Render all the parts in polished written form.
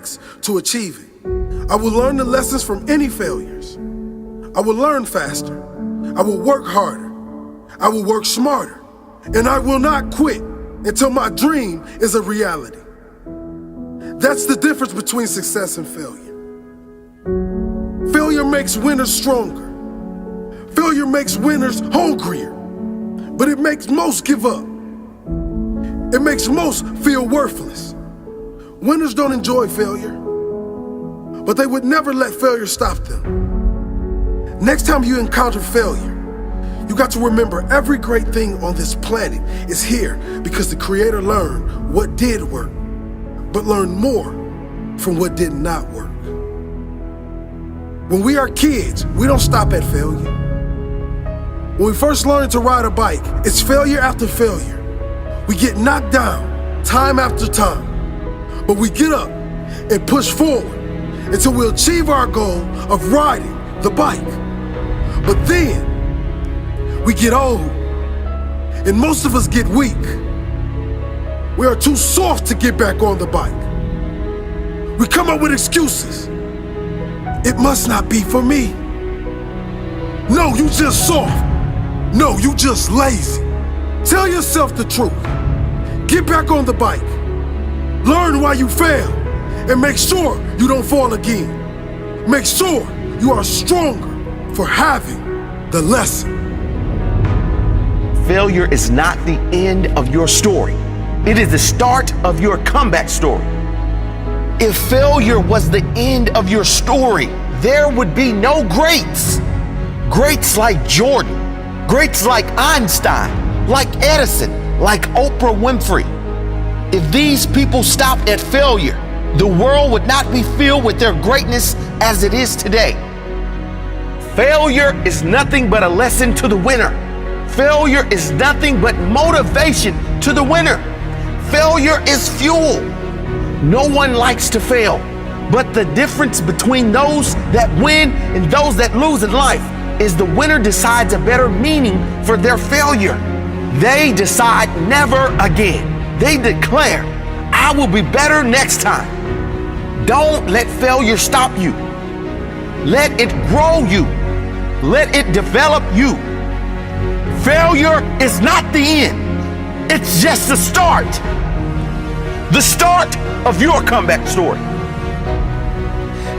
takes to achieve it. I will learn the lessons from any failures. I will learn faster. I will work harder. I will work smarter. And I will not quit until my dream is a reality. That's the difference between success and failure. Failure makes winners stronger. Failure makes winners hungrier. But it makes most give up. It makes most feel worthless. Winners don't enjoy failure, but they would never let failure stop them. Next time you encounter failure, you got to remember every great thing on this planet is here because the Creator learned what did work, but learned more from what did not work. When we are kids, we don't stop at failure. When we first learn to ride a bike, it's failure after failure. We get knocked down time after time, but we get up and push forward until we achieve our goal of riding the bike. But then we get old and most of us get weak. We are too soft to get back on the bike. We come up with excuses. It must not be for me. No, you just soft. No, you just lazy. Tell yourself the truth. Get back on the bike. Learn why you failed and make sure you don't fall again. Make sure you are stronger for having the lesson. Failure is not the end of your story. It is the start of your comeback story. If failure was the end of your story, there would be no greats. Greats like Jordan, greats like Einstein, like Edison, like Oprah Winfrey. If these people stopped at failure, the world would not be filled with their greatness as it is today. Failure is nothing but a lesson to the winner. Failure is nothing but motivation to the winner. Failure is fuel. No one likes to fail, but the difference between those that win and those that lose in life is the winner decides a better meaning for their failure. They decide never again. They declare, I will be better next time. Don't let failure stop you. Let it grow you. Let it develop you. Failure is not the end. It's just the start. The start of your comeback story.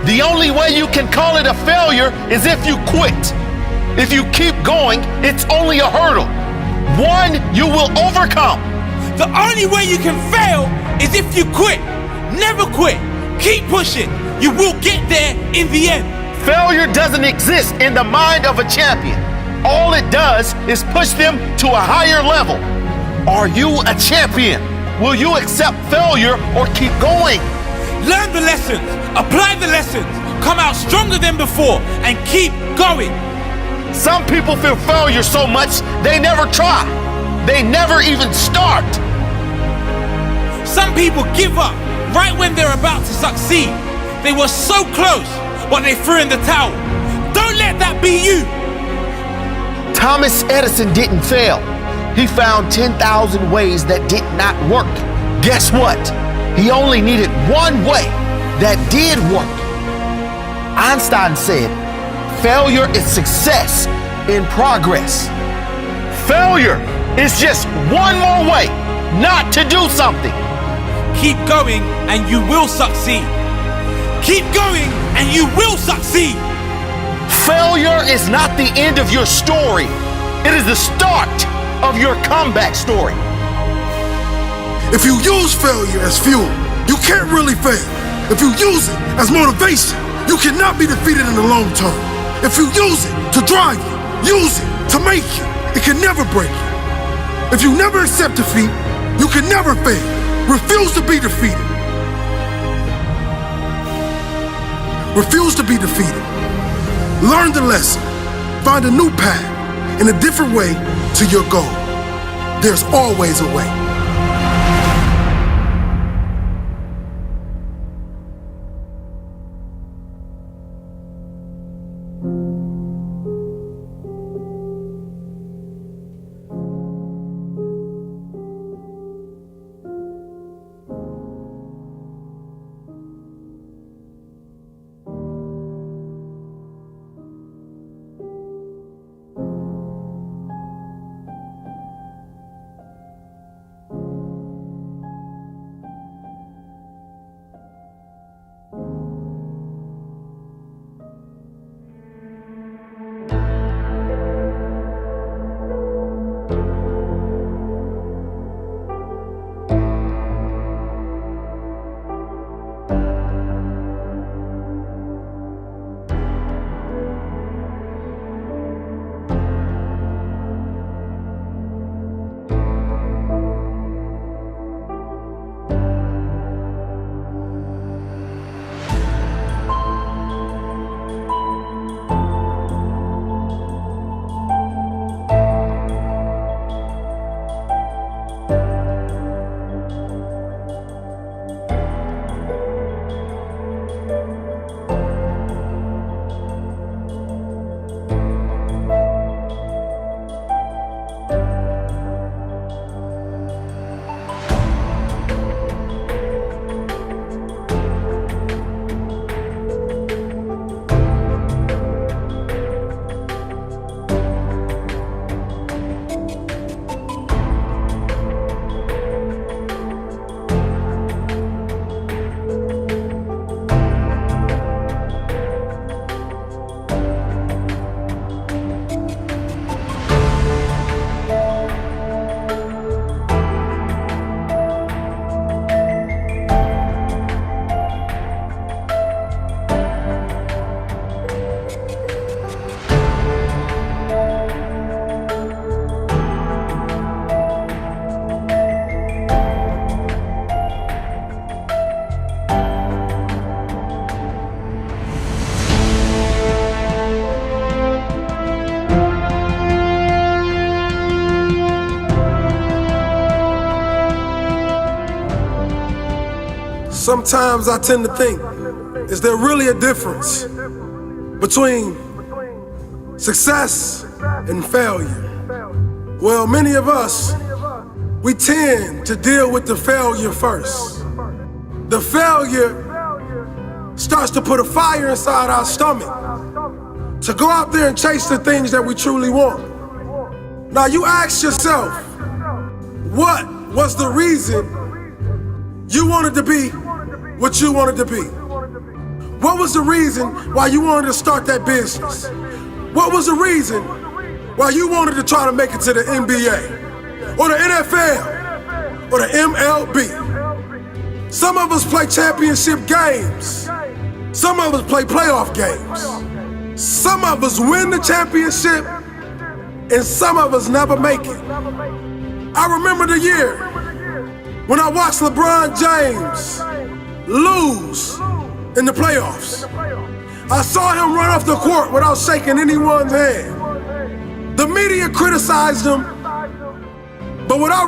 The only way you can call it a failure is if you quit. If you keep going, it's only a hurdle. One you will overcome. The only way you can fail is if you quit. Never quit. Keep pushing. You will get there in the end. Failure doesn't exist in the mind of a champion. All it does is push them to a higher level. Are you a champion? Will you accept failure or keep going? Learn the lessons, apply the lessons, come out stronger than before, and keep going. Some people fear failure so much they never try. They never even start. Some people give up right when they're about to succeed. They were so close, but they threw in the towel. Don't let that be you. Thomas Edison didn't fail. He found 10,000 ways that did not work. Guess what? He only needed one way that did work. Einstein said, failure is success in progress. Failure is just one more way not to do something. Keep going and you will succeed. Keep going and you will succeed. Failure is not the end of your story. It is the start of your comeback story. If you use failure as fuel, you can't really fail. If you use it as motivation, you cannot be defeated in the long term. If you use it to drive you, use it to make you, it can never break you. If you never accept defeat, you can never fail. Refuse to be defeated. Refuse to be defeated. Learn the lesson. Find a new path and a different way to your goal. There's always a way. Sometimes I tend to think, is there really a difference between success and failure? Well, many of us, we tend to deal with the failure first. The failure starts to put a fire inside our stomach to go out there and chase the things that we truly want. Now you ask yourself, what was the reason you wanted to be what you wanted to be? What was the reason why you wanted to start that business? What was the reason why you wanted to try to make it to the NBA or the NFL or the MLB? Some of us play championship games. Some of us play playoff games. Some of us win the championship and some of us never make it. I remember the year when I watched LeBron James lose in the playoffs. I saw him run off the court without shaking anyone's hand. The media criticized him, but without